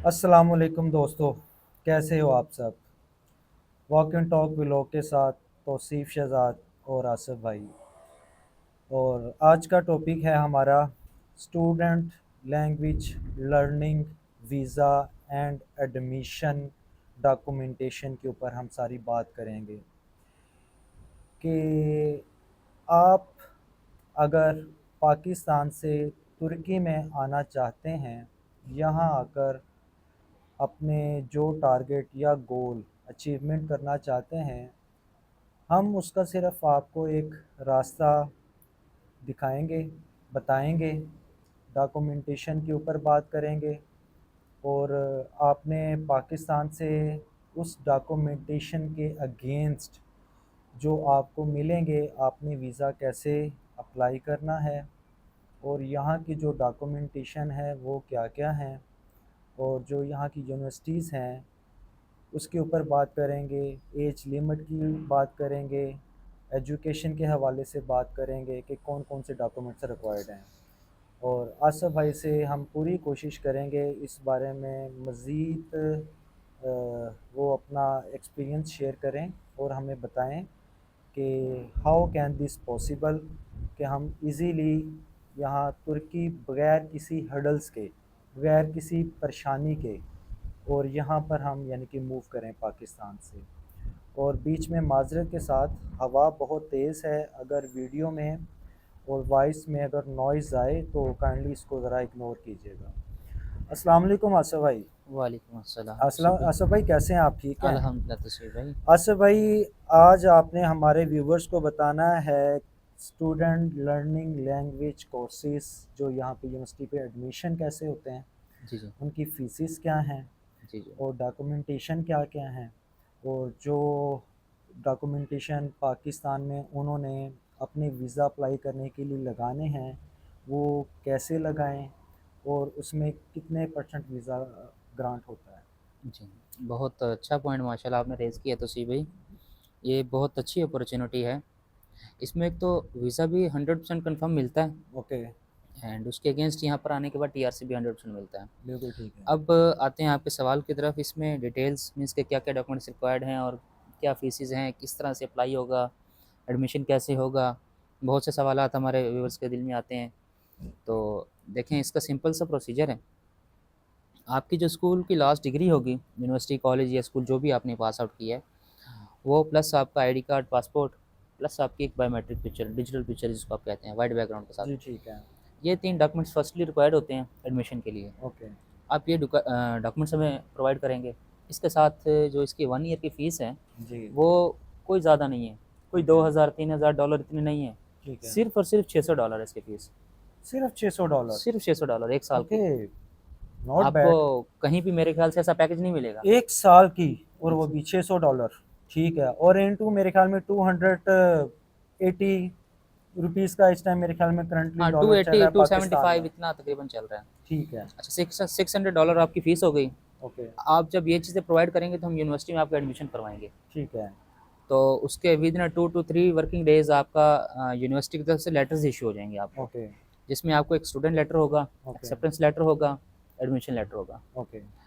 अस्सलामुअलैकुम दोस्तों, कैसे हो आप सब। वॉक एंड टॉक व्लॉग के साथ तौसीफ शहजाद और आसिफ भाई। और आज का टॉपिक है हमारा student language learning visa and admission documentation के ऊपर हम सारी बात करेंगे कि आप अगर पाकिस्तान से तुर्की में आना चाहते हैं, यहाँ आकर अपने जो टारगेट या गोल अचीवमेंट करना चाहते हैं, हम उसका सिर्फ आपको एक रास्ता दिखाएंगे, बताएंगे, डॉक्यूमेंटेशन के ऊपर बात करेंगे। और आपने पाकिस्तान से उस डॉक्यूमेंटेशन के अगेंस्ट जो आपको मिलेंगे, आपने वीज़ा कैसे अप्लाई करना है और यहाँ की जो डॉक्यूमेंटेशन है वो क्या क्या हैं, और जो यहाँ की यूनिवर्सिटीज़ हैं उसके ऊपर बात करेंगे, एज लिमिट की बात करेंगे, एजुकेशन के हवाले से बात करेंगे कि कौन कौन से डॉक्यूमेंट्स रिक्वायर्ड हैं। और आसफ़ भाई से हम पूरी कोशिश करेंगे इस बारे में मज़ीद वो अपना एक्सपीरियंस शेयर करें और हमें बताएं कि हाउ कैन दिस पॉसिबल कि हम इजीली यहाँ तुर्की बग़ैर किसी हर्डल्स के, बग़ैर किसी परेशानी के, और यहाँ पर हम यानी कि मूव करें पाकिस्तान से। और बीच में माजरत के साथ हवा बहुत तेज़ है, अगर वीडियो में और वॉइस में अगर नॉइज़ आए तो काइंडली इसको ज़रा इग्नोर कीजिएगा। अस्सलाम वालेकुम आसिफ भाई। वालेकुम अस्सलाम असला तौसीफ़ भाई। आसिफ भाई कैसे हैं आप, ठीक हैं? अल्हम्दुलिल्लाह तौसीफ़ भाई। आसिफ भाई, आज आपने हमारे व्यूवर्स को बताना है स्टूडेंट लर्निंग लैंग्वेज कोर्सेज़ जो यहाँ पे यूनिवर्सिटी पे एडमिशन कैसे होते हैं, जी, जी। उनकी फ़ीसिस क्या हैं जी, जी। और डॉक्यूमेंटेशन क्या क्या हैं, और जो डॉक्यूमेंटेशन पाकिस्तान में उन्होंने अपने वीज़ा अप्लाई करने के लिए लगाने हैं वो कैसे लगाएं, और उसमें कितने परसेंट वीज़ा ग्रांट होता है। जी, बहुत अच्छा पॉइंट माशाल्लाह आपने रेज़ किया तौसीफ़ भाई। ये बहुत अच्छी अपॉर्च्युनिटी है। इसमें एक तो वीज़ा भी 100% कन्फर्म मिलता है ओके। एंड उसके अगेंस्ट यहाँ पर आने के बाद टीआरसी भी 100% मिलता है। बिल्कुल ठीक है। अब आते हैं आपके सवाल की तरफ। इसमें डिटेल्स मीन्स के क्या-क्या डॉक्यूमेंट्स रिक्वायर्ड हैं और क्या फ़ीसेस हैं, किस तरह से अप्लाई होगा, एडमिशन कैसे होगा? बहुत से सवालात हमारे व्यूअर्स के दिल में आते हैं। तो देखें, इसका सिंपल सा प्रोसीजर है। आपकी जो स्कूल की लास्ट डिग्री होगी, यूनिवर्सिटी, कॉलेज या स्कूल जो भी आपने पास आउट किया है, वो प्लस आपका आईडी कार्ड, पासपोर्ट, प्लस आपकी एक बायोमेट्रिक पिक्चर, डिजिटल पिक्चर जिसको आप कहते हैं, वाइट बैकग्राउंड के साथ। जी ठीक है। ये 3 डॉक्यूमेंट्स फर्स्टली रिक्वायर्ड होते हैं एडमिशन के लिए। ओके। आप ये डॉक्यूमेंट्स हमें प्रोवाइड करेंगे। इसके साथ जो इसकी 1 ईयर की फ़ीस है, जी वो कोई ज़्यादा नहीं है, कोई ठीक है। 2000 $3000 इतनी नहीं है। ठीक है। सिर्फ़ और सिर्फ़ $600 है इसकी फ़ीस। सिर्फ $600। सिर्फ़ $600 1 साल की। ओके। नॉट आपको बैड। कहीं भी मेरे ख़्याल से ऐसा पैकेज नहीं मिलेगा। एक साल की, और वो जी। भी $600। ठीक है। और इनटू मेरे ख्याल में 280 रुपीज़ का इस टाइम मेरे ख्याल में करंटली हाँ, डॉलर चल रहा 280, है पाकिस्तान 275 में। इतना तकरीबन चल रहा है। ठीक है। अच्छा, $600 आपकी फ़ीस हो गई। ओके। आप जब ये चीज़ें प्रोवाइड करेंगे तो हम यूनिवर्सिटी में आपका एडमिशन करवाएँगे। ठीक है। तो उसके विदिन 2 टू 3 वर्किंग डेज़ आपका यूनिवर्सिटी की तरफ से लेटर्स इश्यू हो जाएँगे आपको। ओके। जिसमें आपको एक स्टूडेंट लेटर होगा, ओके। एक्सेप्टेंस लेटर होगा, एडमिशन लेटर होगा। ओके।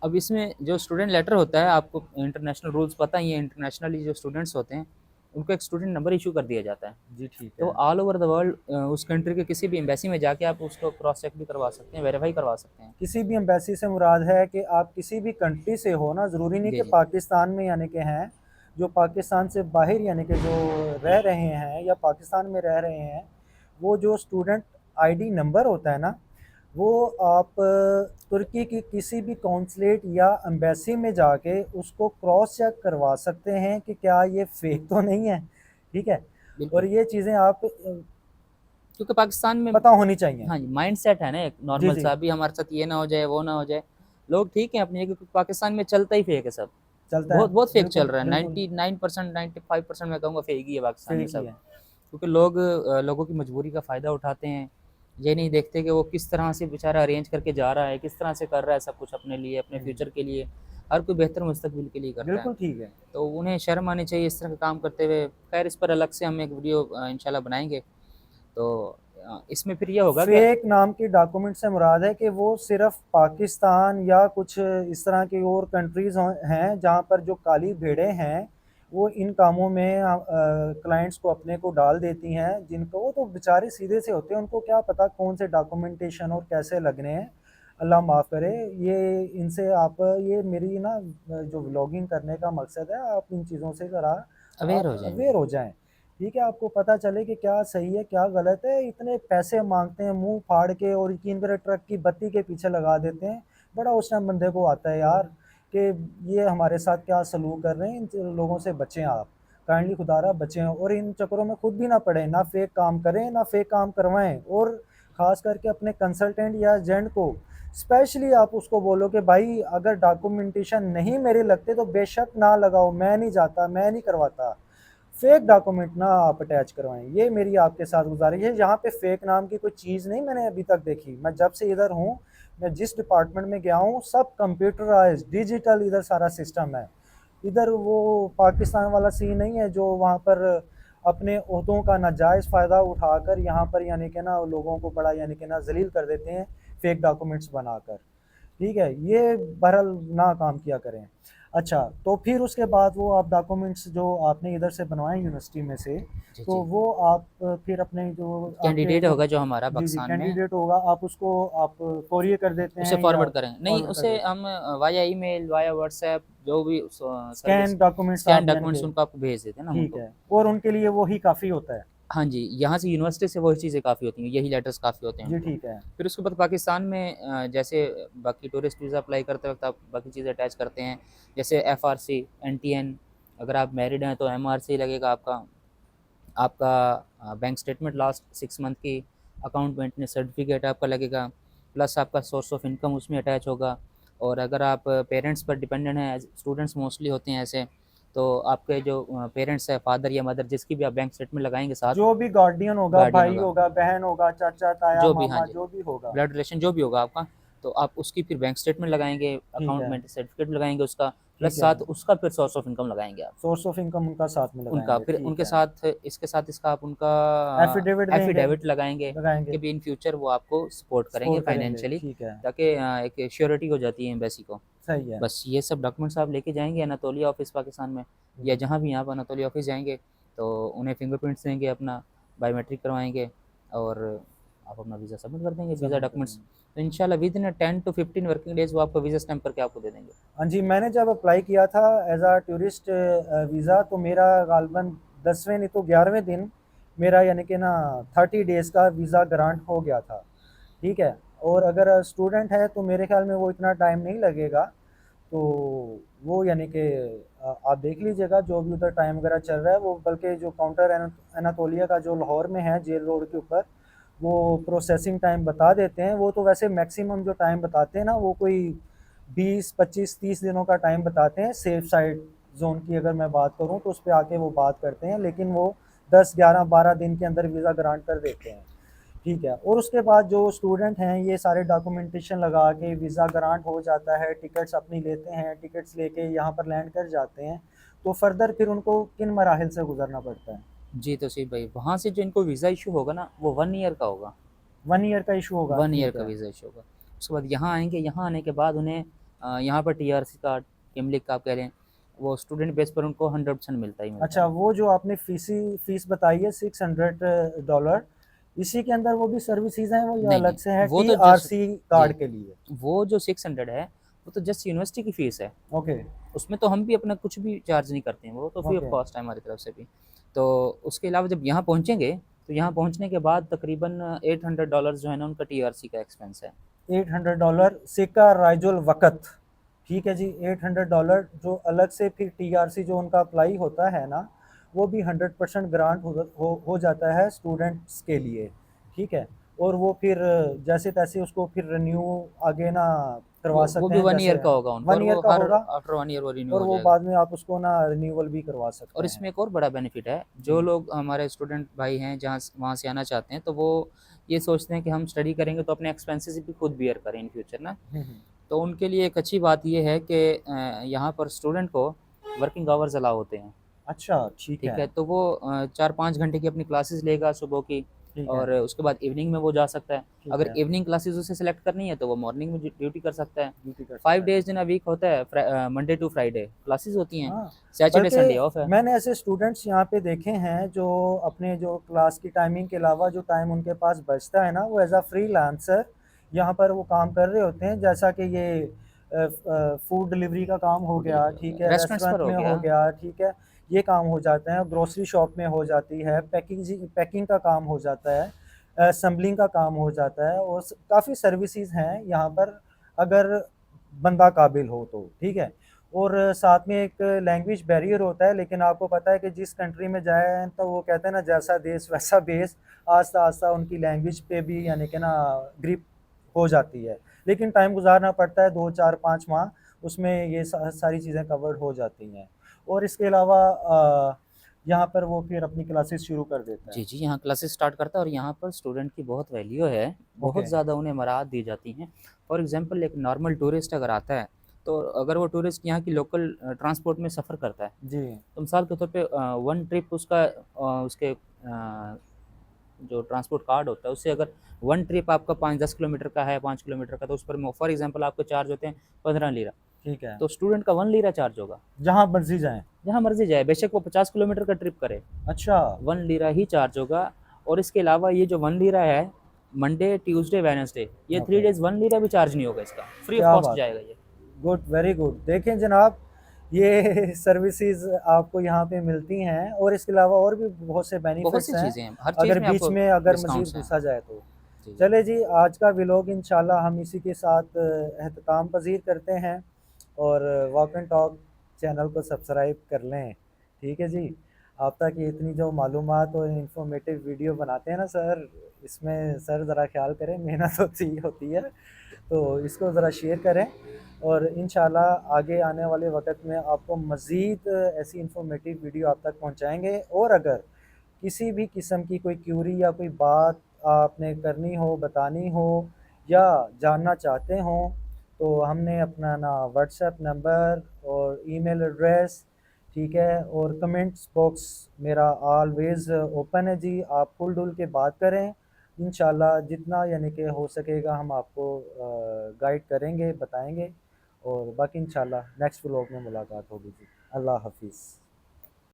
अब इसमें जो स्टूडेंट लेटर होता है, आपको इंटरनेशनल रूल्स पता ही है, इंटरनेशनली जो स्टूडेंट्स होते हैं, उनको एक स्टूडेंट नंबर इश्यू कर दिया जाता है। जी ठीक तो है। ऑल ओवर द वर्ल्ड उस कंट्री के किसी भी एम्बेसी में जाके आप उसको क्रॉस चेक भी करवा सकते हैं, वेरीफाई करवा सकते हैं। किसी भी एम्बेसी से मुराद है कि आप किसी भी कंट्री से हो ना, ज़रूरी नहीं जी, कि जी। पाकिस्तान में यानी कि हैं, जो पाकिस्तान से बाहर यानी कि जो रह रहे हैं या पाकिस्तान में रह रहे हैं, वो जो स्टूडेंट आईडी नंबर होता है ना, वो आप तुर्की की किसी भी कौंसलेट या एम्बेसी में जाके उसको क्रॉस चेक करवा सकते हैं कि क्या ये फेक तो नहीं है। ठीक है। और बिल्कुल, ये चीज़ें आप क्योंकि पाकिस्तान में पता होनी चाहिए। हाँ जी, माइंडसेट है ना एक जी नॉर्मल जी। सा, अभी हमारे साथ ये ना हो जाए, वो ना हो जाए। लोग ठीक हैं अपनी जगह, क्योंकि पाकिस्तान में चलता ही फेक है सब। चलता बहुत है। बहुत फेक चल बिल्कुल रहा है, बिल्कुल। 99%, 95% मैं कहूँगा फेक ही है पाकिस्तान में फेक ही सब। है। क्योंकि लोग लोगों की मजबूरी का फ़ायदा उठाते हैं। ये नहीं देखते कि वो किस तरह से बेचारा अरेंज करके जा रहा है, किस तरह से कर रहा है सब कुछ अपने लिए, अपने फ्यूचर के लिए। हर कोई बेहतर मुस्तकबिल के लिए करता है। बिल्कुल ठीक है। तो उन्हें शर्म आनी चाहिए इस तरह का काम करते हुए। खैर, इस पर अलग से हम एक वीडियो इंशाल्लाह बनाएँगे। तो इसमें फिर ये होगा कि फेक नाम की डॉक्यूमेंट से मुराद है कि वो सिर्फ पाकिस्तान या कुछ इस तरह की और कंट्रीज हैं जहाँ पर जो काली भेड़ें हैं वो इन कामों में क्लाइंट्स को अपने को डाल देती हैं, जिनको वो तो बेचारे सीधे से होते हैं, उनको क्या पता कौन से डॉक्यूमेंटेशन और कैसे लगने हैं। अल्लाह माफ़ करे। ये इनसे आप ये मेरी ना जो व्लॉगिंग करने का मकसद है, आप इन चीज़ों से ज़रा अवेयर आप हो जाएँ। अवेयर हो जाएं। ठीक है, आपको पता चले कि क्या सही है क्या गलत है। इतने पैसे मांगते हैं मुंह फाड़ के और यकीन करें ट्रक की बत्ती के पीछे लगा देते हैं। बड़ा उस टाइम बंदे को आता है यार कि ये हमारे साथ क्या सलूक कर रहे हैं, इन लोगों से बचें आप, काइंडली खुदारा बचें और इन चक्करों में खुद भी ना पड़े, ना फेक काम करें ना फेक काम करवाएं। और ख़ास करके अपने कंसल्टेंट या एजेंट को स्पेशली आप उसको बोलो कि भाई अगर डॉक्यूमेंटेशन नहीं मेरे लगते तो बेशक ना लगाओ, मैं नहीं जाता, मैं नहीं करवाता। फेक डॉक्यूमेंट ना आप अटैच करवाएं, ये मेरी आपके साथ गुजारिश है। यहाँ पे फेक नाम की कोई चीज़ नहीं मैंने अभी तक देखी। मैं जब से इधर हूँ, मैं जिस डिपार्टमेंट में गया हूँ सब कंप्यूटराइज डिजिटल इधर सारा सिस्टम है। इधर वो पाकिस्तान वाला सीन नहीं है जो वहाँ पर अपने ओहदों का नाजायज़ फ़ायदा उठाकर यहाँ पर यानी कि ना लोगों को बड़ा यानी कि ना जलील कर देते हैं फेक डॉक्यूमेंट्स बनाकर। ठीक है, ये बहरहाल ना काम किया करें। अच्छा, तो फिर उसके बाद वो आप डॉक्यूमेंट्स जो आपने इधर से बनवाए यूनिवर्सिटी में से, जी, तो जी। वो आप फिर अपने जो आपके कैंडिडेट जो होगा जो हमारा जी, जी, पाकिस्तान में, कैंडिडेट होगा आप उसको आप कोरियर कर देते उसे हैं या फॉरवर्ड करें। नहीं, फॉरवर्ड कर उसे देते हैं? हम वाया ईमेल, वाया व्हाट्सएप जो भी सर्विस स्कैन डॉक्यूमेंट्स स्कैन आप यानी डॉक्यूमेंट्स कि उनको आपको भेज देते हैं ना हम ठीक उनको। है, और उनके लिए वही काफ़ी होता है? हाँ जी, यहाँ से यूनिवर्सिटी से वही चीज़ें काफ़ी होती हैं, यही लेटर्स काफ़ी होते हैं जी, उनको। ठीक है। फिर उसके बाद पाकिस्तान में जैसे बाकी टूरिस्ट वीज़ा अप्लाई करते वक़्त आप बाकी चीज़ें अटैच करते हैं, जैसे एफआरसी, एनटीएन, अगर आप मैरिड हैं तो एमआरसी लगेगा आपका। आपका बैंक स्टेटमेंट लास्ट 6 मंथ की, अकाउंट मेंटेनेंस सर्टिफिकेट आपका लगेगा, प्लस आपका सोर्स ऑफ इनकम उसमें अटैच होगा। और अगर आप पेरेंट्स पर डिपेंडेंट हैं, स्टूडेंट्स मोस्टली होते हैं ऐसे, तो आपके जो पेरेंट्स हैं, फादर या मदर, जिसकी भी आप बैंक स्टेटमेंट लगाएँगे साथ, जो भी गार्डियन होगा, गार्डियन भाई होगा, होगा, बहन होगा, चाचा, ताया, जो भी, हाँ मामा जी, जो भी होगा। ब्लड रिलेशन जो भी होगा आपका, तो आप उसकी फिर बैंक स्टेटमेंट लगाएँगे, ठीक अकाउंट है, मेंटेन सर्टिफिकेट लगाएँगे उसका, ठीक प्लस है। साथ उसका फिर सोर्स ऑफ इनकम लगाएँगे आप। सोर्स ऑफ इनकम उनका साथ में उनका लगाएँगे, फिर ठीक उनके है। साथ इसके साथ इसका आप उनका एफ़िडेविट देंगे, एफ़िडेविट लगाएँगे लगाएँगे, कि भी इन फ्यूचर वो आपको सपोर्ट करेंगे सपोर्ट करेंगे, फाइनेंशियली, ठीक है, ताकि एक श्योरिटी हो जाती है एम्बेसी को। सही है। बस ये सब डॉक्यूमेंट्स आप लेके जाएँगे अनातोलिया ऑफ़िस पाकिस्तान में, या जी, जहाँ भी आप अनातोलिया ऑफ़िस जाएँगे, तो उन्हें फिंगरप्रिंट्स देंगे अपना, बायोमेट्रिक करवाएँगे और आप अपना वीज़ा सबमिट कर देंगे, वीज़ा सबमिट कर डॉक्यूमेंट्स। देंगे। तो इंशाल्लाह विदिन 10 टू 15 वर्किंग डेज़ वो आपको वीज़ा स्टैम्प करके आपको दे देंगे। हाँ जी, मैंने जब अप्लाई किया था एज़ अ टूरिस्ट वीज़ा, तो मेरा ग़ालिबन 10वें नहीं तो 11वें दिन मेरा यानी कि ना 30 डेज़ का वीज़ा ग्रांट हो गया था, ठीक है? और अगर स्टूडेंट है तो मेरे ख़्याल में वो इतना टाइम नहीं लगेगा। तो वो यानी कि आप देख लीजिएगा जो भी उधर टाइम वगैरह चल रहा है, वो बल्कि जो काउंटर एनातोलिया का जो लाहौर में है जेल रोड के ऊपर, वो प्रोसेसिंग टाइम बता देते हैं। वो तो वैसे मैक्सिमम जो टाइम बताते हैं ना वो कोई 20 25 30 दिनों का टाइम बताते हैं। सेफ साइड जोन की अगर मैं बात करूं तो उस पर आके वो बात करते हैं, लेकिन वो 10 11 12 दिन के अंदर वीज़ा ग्रांट कर देते हैं। ठीक है, और उसके बाद जो स्टूडेंट हैं ये सारे डॉक्यूमेंटेशन लगा के वीज़ा ग्रांट हो जाता है, टिकट्स अपनी लेते हैं, टिकट्स लेके यहाँ पर लैंड कर जाते हैं। तो फर्दर फिर उनको किन मराहिल से गुजरना पड़ता है? जी, तो सही भाई, वहाँ से जो इनको वीज़ा इश्यू होगा ना, वो 1 ईयर का होगा। 1 ईयर का इशू होगा, 1 ईयर ठीक का है। वीज़ा इश्यू होगा। उसके बाद यहाँ आएँगे, यहाँ आने के बाद उन्हें यहाँ पर टीआरसी कार्ड, किमलिक का आप कह लें, वो स्टूडेंट बेस पर उनको 100% मिलता ही मिलता अच्छा, है। वो जो आपने फ़ीस बताई है $600, इसी के अंदर वो भी सर्विसेज़ हैं वो या नहीं, अलग नहीं, से है वो तो जस्ट, टीआरसी जी, कार्ड के लिए? वो जो 600 है, वो तो जस्ट यूनिवर्सिटी की फ़ीस है। ओके, उसमें तो हम भी अपना कुछ भी चार्ज नहीं करते हैं, वो तो फ्री ऑफ ओके, कॉस्ट है हमारी तरफ से भी। तो उसके अलावा जब यहाँ पहुँचेंगे, तो यहाँ पहुँचने के बाद तकरीबन $800 जो है ना, उनका टीआरसी का एक्सपेंस है। $800 सिक्का राइजुल वक़्त, ठीक है जी। $800 जो अलग से फिर टीआरसी जो उनका अप्लाई होता है ना, वो भी 100% ग्रांट हो जाता है स्टूडेंट्स के लिए, ठीक है। और वो फिर जैसे-तैसे उसको फिर रिन्यू आगे ना करवा वो सकते भी हैं 1 जैसे ईयर का होगा उनका, 1 और ईयर वो का हर होगा आफ्टर 1 ईयर वो रिन्यू और हो वो जाएगा। बाद में आप उसको ना रिन्यूअल भी करवा सकते और हैं। इसमें एक और बड़ा बेनिफिट है, जो जी। लोग हमारे स्टूडेंट भाई हैं जहाँ वहाँ से आना चाहते हैं, तो वो ये सोचते हैं कि हम स्टडी करेंगे तो अपने एक्सपेंसेस भी खुद बियर करें इन फ्यूचर ना। हुँ, हुँ। तो उनके लिए एक अच्छी बात ये है कि यहाँ पर स्टूडेंट को वर्किंग आवर्स अलाउ होते हैं। अच्छा, ठीक ठीक है। है, तो वो 4-5 घंटे की अपनी क्लासेस लेगा सुबह की, ठीक है। और उसके बाद इवनिंग में वो जा सकता है। ठीक अगर है। इवनिंग क्लासेस उसे सेलेक्ट करनी है तो वो मॉर्निंग में ड्यूटी कर सकता है। ड्यूटी कर 5 सकता है। डेज़ इन अ वीक होता है, मंडे टू फ्राइडे क्लासेस होती हैं, हाँ, सैटरडे बल्कि संडे ऑफ है। मैंने ऐसे स्टूडेंट्स यहाँ पे देखे हैं जो अपने जो क्लास की टाइमिंग के अलावा जो टाइम उनके पास बचता है ना, वो एज़ अ फ्रीलांसर यहाँ पर वो काम कर रहे होते हैं। जैसा कि ये फूड डिलीवरी का काम हो गया, ठीक है, रेस्टोरेंट्स पर रेस्टोरेंट हो में गया। हो गया, ठीक है, ये काम हो जाते हैं। ग्रोसरी शॉप में हो जाती है, पैकिंग का काम हो जाता है, असेंबलिंग का काम हो जाता है, और काफ़ी सर्विसेज हैं यहाँ पर, अगर बंदा काबिल हो तो, ठीक है। और साथ में एक लैंग्वेज बैरियर होता है, लेकिन आपको पता है कि जिस कंट्री में जाए तो वो कहते हैं ना, जैसा देश वैसा बेस। आस्ता आस्ता उनकी लैंग्वेज पे भी यानी कि ना ग्रिप हो जाती है, लेकिन टाइम गुजारना पड़ता है, 2 4 5 माह, उसमें ये सारी चीज़ें कवर्ड हो जाती हैं। और इसके अलावा यहाँ पर वो फिर अपनी क्लासेस शुरू कर देता है। जी, जी, यहाँ क्लासेस स्टार्ट करता है और यहाँ पर स्टूडेंट की बहुत वैल्यू है, बहुत ओके। ज़्यादा उन्हें मराहत दी जाती हैं। फॉर एग्ज़ाम्पल एक नॉर्मल टूरिस्ट अगर आता है, तो अगर वो टूरिस्ट यहाँ की लोकल ट्रांसपोर्ट में सफ़र करता है, जी। तो मिसाल के तौर पे वन ट्रिप उसका उसके जो ट्रांसपोर्ट कार्ड होता है, उससे अगर वन ट्रिप आपका 5-10 किलोमीटर का है, 5 किलोमीटर का, तो उस पर फॉर एग्ज़ाम्पल आपके चार्ज होते हैं 15 लिरा, ठीक है। तो स्टूडेंट का 1 लिरा चार्ज होगा। जहाँ मर्जी जाएं। जहाँ मर्ज़ी जाए, बेशक वो 50 किलोमीटर का ट्रिप करे, अच्छा। 1 लिरा ही चार्ज होगा। और इसके अलावा ये जो 1 लिरा है, मंडे, ट्यूसडे, वेडनेसडे, ये 3 ओके। डेज़ 1 लिरा भी चार्ज नहीं होगा इसका, फ्री ऑफ क्या कॉस्ट बात है। जाएगा ये। Good, very good. देखें जनाब, ये सर्विसेज आपको यहाँ पे मिलती हैं, और इसके अलावा और भी बहुत से बहुत बेनिफिट्स सी हैं, चीज़ें हैं, हर चीज़ अगर में बीच आपको में अगर मज़ीद डिस्काउंट्स हैं। घुसा जाए तो। जी, जी। चले जी, आज का व्लॉग इंशाल्लाह हम इसी के साथ अख्ताम पज़ीर करते हैं, और वॉक एंड टॉक चैनल को सब्सक्राइब कर लें, ठीक है जी। आप तक ये इतनी जो मालूमात और इंफॉर्मेटिव वीडियो बनाते हैं ना सर, इसमें सर ज़रा ख्याल करें, मेहनत होती है, तो इसको ज़रा शेयर करें। और इंशाल्लाह आगे आने वाले वक्त में आपको मज़ीद ऐसी इंफॉर्मेटिव वीडियो आप तक पहुंचाएंगे। और अगर किसी भी किस्म की कोई क्यूरी या कोई बात आपने करनी हो, बतानी हो, या जानना चाहते हो, तो हमने अपना ना व्हाट्सएप नंबर और ईमेल एड्रेस, ठीक है, और कमेंट्स बॉक्स मेरा ऑलवेज़ ओपन है जी। आप खुल डुल के बात करें, इंशाल्लाह जितना यानी कि हो सकेगा हम आपको गाइड करेंगे, बताएंगे। और बाकी इंशाल्लाह नेक्स्ट व्लॉग में मुलाकात होगी जी। अल्लाह हाफिज़।